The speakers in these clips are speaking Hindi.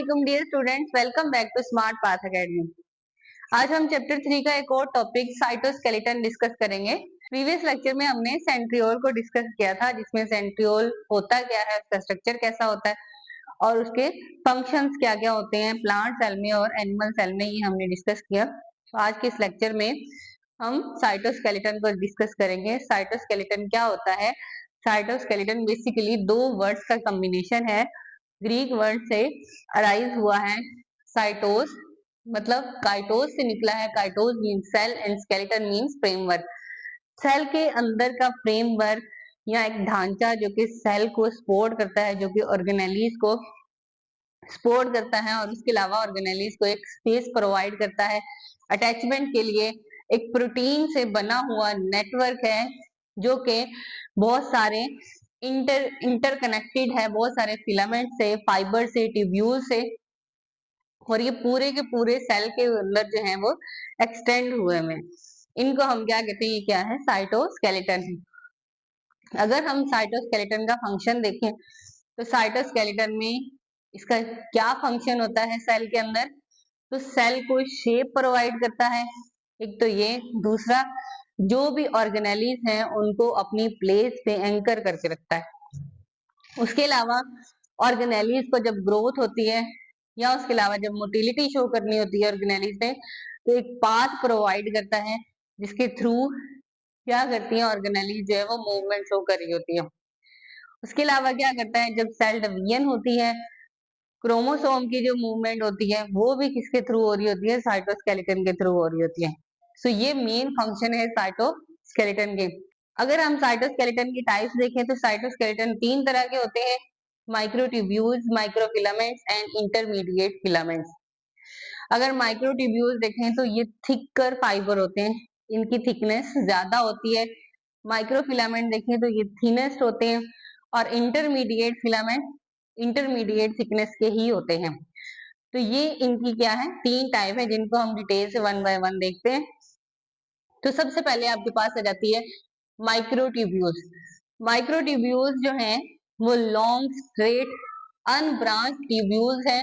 वालेकुम dear students, welcome back to smart path academy. आज हम चैप्टर 3 का एक और टॉपिक साइटोस्केलेटन डिस्कस करेंगे। प्रीवियस लेक्चर में हमने सेंट्रियोल को डिस्कस किया था, जिसमें सेंट्रियोल होता क्या है, उसका स्ट्रक्चर कैसा होता है और उसके फंक्शंस क्या क्या होते हैं प्लांट सेल में और एनिमल सेल में, ये हमने डिस्कस किया। तो आज के इस लेक्चर में हम साइटोस्केलेटन को डिस्कस करेंगे। साइटोस्केलेटन क्या होता है? साइटोस्केलेटन बेसिकली दो वर्ड्स का कॉम्बिनेशन है। ग्रीक वर्ड से अराइज हुआ है। साइटोस मतलब काइटोस से निकला है। Kytos means cell and skeleton means framework. Cell के अंदर का फ्रेमवर्क या एक ढांचा जो कि सेल को सपोर्ट करता है, जो कि ऑर्गेनेलीज को सपोर्ट करता है और उसके अलावा ऑर्गेनेलीज को एक स्पेस प्रोवाइड करता है अटैचमेंट के लिए। एक प्रोटीन से बना हुआ नेटवर्क है जो कि बहुत सारे इंटरकनेक्टेड है, बहुत सारे फिलामेंट से, फाइबर से, ट्यूब्यूल से, और ये पूरे के पूरे सेल के अंदर जो है वो एक्सटेंड हुए हैं। इनको हम क्या कहते हैं? ये क्या है? साइटोस्केलेटन है। अगर हम साइटोस्केलेटन का फंक्शन देखें तो साइटोस्केलेटन में इसका क्या फंक्शन होता है सेल के अंदर? तो सेल को शेप प्रोवाइड करता है, एक तो ये। दूसरा, जो भी ऑर्गेनेलीज हैं उनको अपनी प्लेस पे एंकर करके रखता है। उसके अलावा ऑर्गेनेलीज को जब ग्रोथ होती है या उसके अलावा जब मोटिलिटी शो करनी होती है ऑर्गेनेलीज में, तो एक पाथ प्रोवाइड करता है जिसके थ्रू क्या करती है ऑर्गेनेलीज जो है वो मूवमेंट शो कर रही होती है। उसके अलावा क्या करता है, जब सेल डिवीजन होती है, क्रोमोसोम की जो मूवमेंट होती है वो भी किसके थ्रू हो रही होती है? साइटोस्केलेटन के थ्रू हो रही होती है। सो ये मेन फंक्शन है साइटोस्केलेटन के। अगर हम साइटोस्केलेटन की टाइप्स देखें तो साइटोस्केलेटन तीन तरह के होते हैं: microtubules, microfilaments and intermediate filaments. अगर माइक्रोट्यूब्यूल्स देखें तो ये थिकर फाइबर होते हैं, इनकी थिकनेस ज्यादा होती है। माइक्रोफिलामेंट देखें तो ये थिनेस्ट होते हैं, और इंटरमीडिएट फिलामेंट इंटरमीडिएट थिकनेस के ही होते हैं। तो ये इनकी क्या है? तीन टाइप है, जिनको हम डिटेल से वन बाय वन देखते हैं। तो सबसे पहले आपके पास आ जाती है माइक्रोट्यूब्यूल्स। माइक्रोट्यूब्यूल्स जो हैं वो लॉन्ग स्ट्रेट अनब्रांच ट्यूब्यूल्स हैं,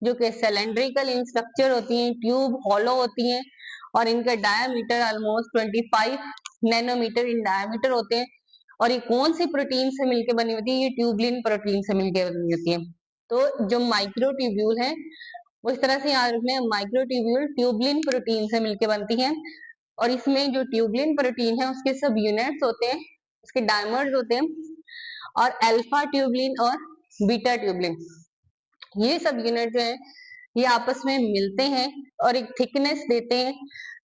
जो कि सिलेंड्रिकल इन स्ट्रक्चर होती हैं, ट्यूब हॉलो होती हैं, और इनका diameter almost 25 nanometre in diameter होते हैं। और ये कौन सी प्रोटीन से मिलकर बनी होती है? ये ट्यूबलिन प्रोटीन से मिलकर बनी होती है। तो जो माइक्रोट्यूब्यूल है वो इस तरह से याद रखना है, माइक्रोट्यूब्यूल ट्यूबलिन प्रोटीन से मिलकर बनती है। और इसमें जो ट्यूबलिन प्रोटीन है उसके सब यूनिट्स होते हैं, उसके डायमर्स होते हैं, और अल्फा ट्यूबलिन और बीटा ट्यूबलिन, ये सब यूनिट जो है ये आपस में मिलते हैं और एक थिकनेस देते हैं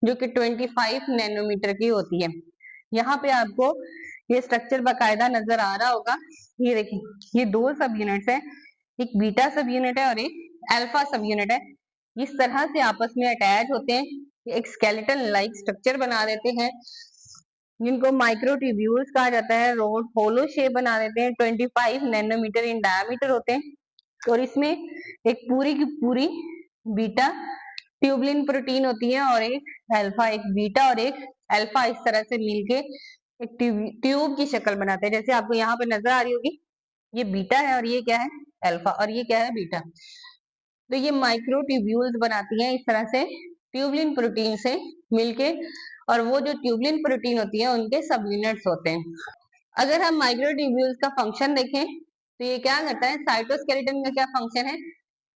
जो कि 25 नैनोमीटर की होती है। यहाँ पे आपको ये स्ट्रक्चर बाकायदा नजर आ रहा होगा। ये देखिए, ये दो सब यूनिट्स है, एक बीटा सब यूनिट है और एक अल्फा सब यूनिट है। इस तरह से आपस में अटैच होते हैं, एक स्केलेटन लाइक स्ट्रक्चर बना देते हैं, जिनको माइक्रोट्यूब्यूल्स कहा जाता है। रोड होलो शेप बना देते हैं, 25 नैनोमीटर इन डायमीटर होते हैं, और इसमें एक पूरी की पूरी बीटा ट्यूबलिन प्रोटीन होती है और एक अल्फा। एक बीटा और एक अल्फा इस तरह से मिलके एक ट्यूब की शक्ल बनाते हैं। जैसे आपको यहाँ पे नजर आ रही होगी, ये बीटा है और ये क्या है? अल्फा, और ये क्या है? बीटा। तो ये माइक्रोट्यूब्यूल्स बनाती हैं इस तरह से ट्यूबलिन प्रोटीन से मिलके, और वो जो ट्यूबलिन प्रोटीन होती है उनके सब यूनिट्स होते हैं। अगर हम माइक्रोट्यूब्यूल्स का फंक्शन देखें तो ये क्या करता है? साइटोस्केलेटन का क्या फंक्शन है?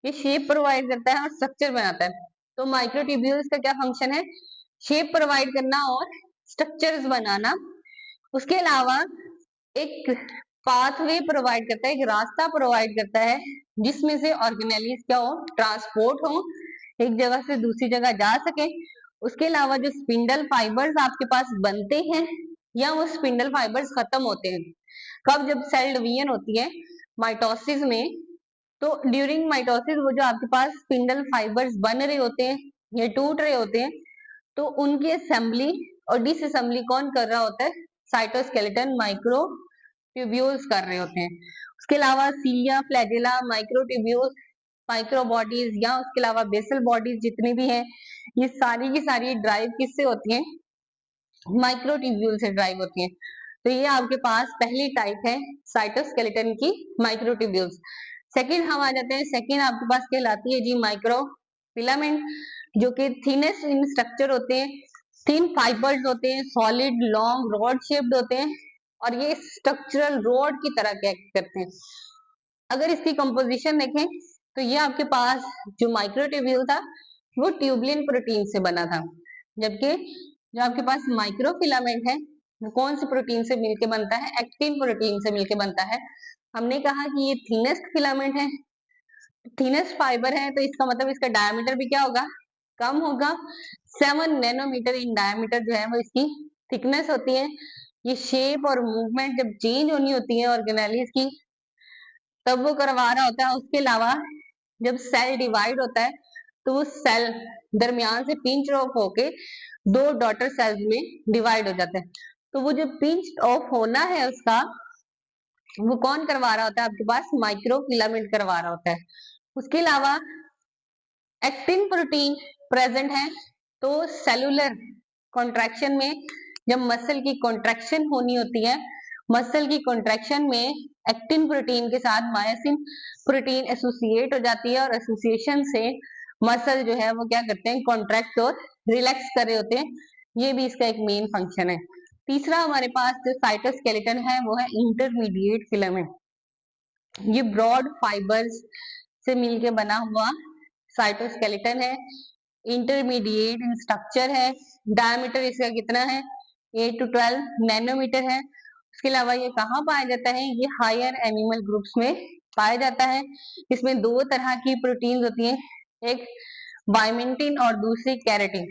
ये शेप प्रोवाइड करता है और स्ट्रक्चर बनाता है। तो माइक्रोट्यूब्यूल्स का क्या फंक्शन है? शेप प्रोवाइड करना और स्ट्रक्चर्स बनाना। उसके अलावा एक पाथवे प्रोवाइड करता है, एक रास्ता प्रोवाइड करता है, जिसमें से ऑर्गेनेलीज क्या हो? ट्रांसपोर्ट हो, एक जगह से दूसरी जगह जा सके। उसके अलावा जो स्पिंडल फाइबर्स आपके पास बनते हैं या वो स्पिंडल फाइबर्स खत्म होते हैं कब? जब सेल डिवीजन होती है माइटोसिस में, तो ड्यूरिंग माइटोसिस वो जो आपके पास स्पिंडल फाइबर्स बन रहे होते हैं या टूट रहे होते हैं, तो उनकी असेंबली और डिसअसेंबली कौन कर रहा होता है? साइटोस्केलेटन माइक्रोट्यूब्यूल्स कर रहे होते हैं। उसके अलावा सीलिया, फ्लैजेला, माइक्रोट्यूब्यूल्स, माइक्रो बॉडीज या उसके अलावा बेसल बॉडीज जितनी भी हैं, ये सारी की सारी ड्राइव किससे होती हैं? माइक्रोट्यूब्यूल से ड्राइव होती हैं। तो ये आपके पास पहली टाइप है साइटोस्केलेटन की, माइक्रोट्यूब्यूल्स। सेकंड हम आ जाते हैं, सेकंड आपके पास कहलाती है जी माइक्रो फिलामेंट, जो कि थिनेस्ट इन स्ट्रक्चर होते हैं, थिन फाइबर्स होते हैं, सॉलिड लॉन्ग रॉड शेप्ड होते हैं और ये स्ट्रक्चरल रॉड की तरह एक्ट करते हैं। अगर इसकी कंपोजिशन देखें तो ये आपके पास जो माइक्रोट्यूब्यूल था वो ट्यूबलिन प्रोटीन से बना था, जबकि जो आपके पास माइक्रोफिलामेंट है वो कौन सी प्रोटीन से मिलके बनता है, एक्टिन प्रोटीन से मिलके बनता है। हमने कहा कि ये थिनेस्ट फिलामेंट है, थिनेस्ट फाइबर है, तो इसका मतलब इसका डायमीटर भी क्या होगा, कम होगा। 7 नैनोमीटर इन डायमीटर जो है वो इसकी थिकनेस होती है। ये शेप और मूवमेंट जब चेंज होनी होती है ऑर्गेनेलिस की तब वो करवा रहा होता है। उसके अलावा जब सेल डिवाइड होता है तो वो सेल दरमियान से पिंच ऑफ होके दो डॉटर सेल्स में डिवाइड हो जाता है। तो वो जो पिंच ऑफ होना है उसका वो कौन करवा रहा होता है, आपके पास माइक्रोफिलामेंट करवा रहा होता है। उसके अलावा एक्टिन प्रोटीन प्रेजेंट है, तो सेलुलर कॉन्ट्रैक्शन में जब मसल की कॉन्ट्रैक्शन होनी होती है, मसल की कॉन्ट्रैक्शन में एक्टिन प्रोटीन के साथ मायोसिन प्रोटीन एसोसिएट हो जाती है और एसोसिएशन से मसल जो है वो क्या करते हैं, कॉन्ट्रैक्ट और रिलैक्स कर रहे होते हैं। ये भी इसका एक मेन फंक्शन है। तीसरा हमारे पास जो साइटोस्केलेटन है वो है इंटरमीडिएट फिलामेंट। ये ब्रॉड फाइबर्स से मिलके बना हुआ साइटोस्केलेटन है, इंटरमीडिएट इन स्ट्रक्चर है, डायमीटर इसका कितना है 8 to 12 नैनोमीटर है। उसके अलावा ये कहाँ पाया जाता है, ये हायर एनिमल ग्रुप्स में पाया जाता है। इसमें दो तरह की प्रोटीन होती हैं, एक बाइमेंटिन और दूसरी कैरेटिन,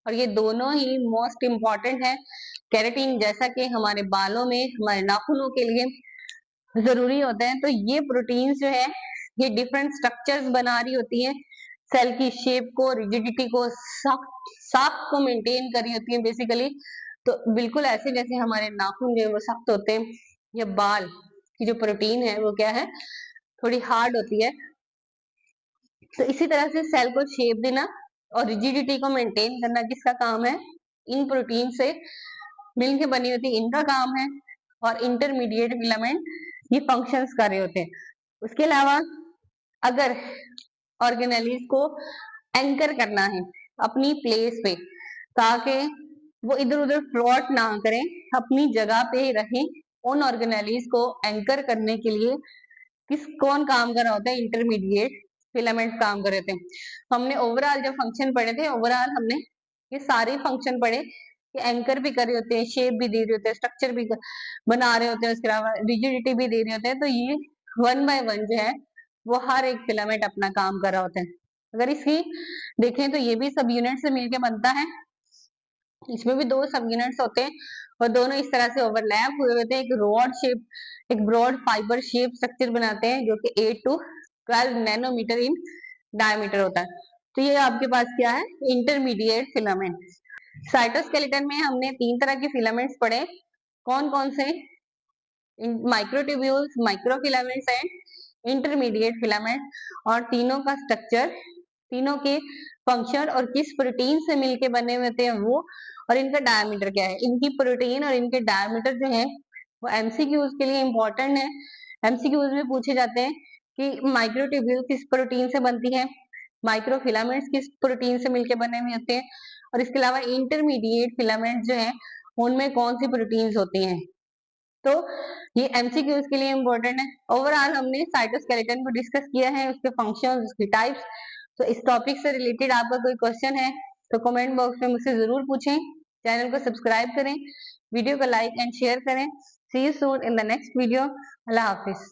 और ये दोनों ही मोस्ट इंपॉर्टेंट है। कैरेटिन जैसा कि हमारे बालों में, हमारे नाखूनों के लिए जरूरी होता है, तो ये प्रोटीन जो है ये डिफरेंट स्ट्रक्चर्स बना रही होती है, सेल की शेप को, रिजिडिटी को, सख्त को मेंटेन कर रही होती है बेसिकली। तो बिल्कुल ऐसे जैसे हमारे नाखून जो है वो सख्त होते हैं, या बाल की जो प्रोटीन है वो क्या है, थोड़ी हार्ड होती है। तो इसी तरह से सेल को शेप देना और रिजिडिटी को मेंटेन करना किसका काम है, इन प्रोटीन से मिलके बनी होती है, इनका काम है। और इंटरमीडिएट फिलामेंट ये फंक्शंस कर रहे होते हैं। उसके अलावा अगर ऑर्गेनेलिस को एंकर करना है अपनी प्लेस पे, ताकि वो इधर उधर फ्लोट ना करें, अपनी जगह पे रहें, उन ऑर्गेनेलिस को एंकर करने के लिए कौन काम कर रहा होता है, इंटरमीडिएट फिलामेंट काम कर रहे थे। हमने ओवरऑल जो फंक्शन पढ़े थे, ओवरऑल हमने ये सारे फंक्शन पढ़े कि एंकर भी कर रहे होते हैं, शेप भी दे रहे होते हैं, स्ट्रक्चर भी बना रहे होते हैं, उसके अलावा रिजिडिटी भी दे रहे होते हैं। तो ये वन बाय वन जो है वो हर एक फिलामेंट अपना काम कर रहा होता है। अगर इसकी देखें तो ये भी सब यूनिट से मिलके बनता है, इसमें भी दो सब यूनिट्स होते हैं और दोनों इस तरह से ओवरलैप हुए होते हैं। एक रॉड शेप, एक ब्रॉड फाइबर शेप स्ट्रक्चर बनाते हैं जो कि 8 to 12 नैनोमीटर इन डायमीटर होता है। तो ये आपके पास क्या है, इंटरमीडिएट फिलामेंट। साइटोस्केलेटन में हमने तीन तरह के फिलामेंट्स पढ़े, कौन कौन से, microtubules, microfilaments and intermediate filament, और तीनों का स्ट्रक्चर, तीनों के फंक्शन और किस प्रोटीन से मिलके बने हुए थे वो, और इनका डायमीटर क्या है। इनकी प्रोटीन और इनके डायमीटर जो है वो एमसीक्यूज के लिए इंपॉर्टेंट है। एमसीक्यूज में पूछे जाते हैं कि माइक्रोट्यूब्यूल किस प्रोटीन से बनती है, माइक्रोफिलामेंट्स किस प्रोटीन से मिलके बने हुए होते हैं, और इसके अलावा इंटरमीडिएट फिलामेंट जो है उनमें कौन सी प्रोटीन्स होती हैं। तो ये एमसीक्यूज के लिए इंपॉर्टेंट है। ओवरऑल हमने साइटोस्केलेटन को डिस्कस किया है, उसके फंक्शंस, उसकी टाइप्स। तो इस टॉपिक से रिलेटेड आपका कोई क्वेश्चन है तो कमेंट बॉक्स में मुझसे जरूर पूछें। चैनल को सब्सक्राइब करें, वीडियो को लाइक एंड शेयर करें। See you soon in the next video. अल्लाह हाफिज।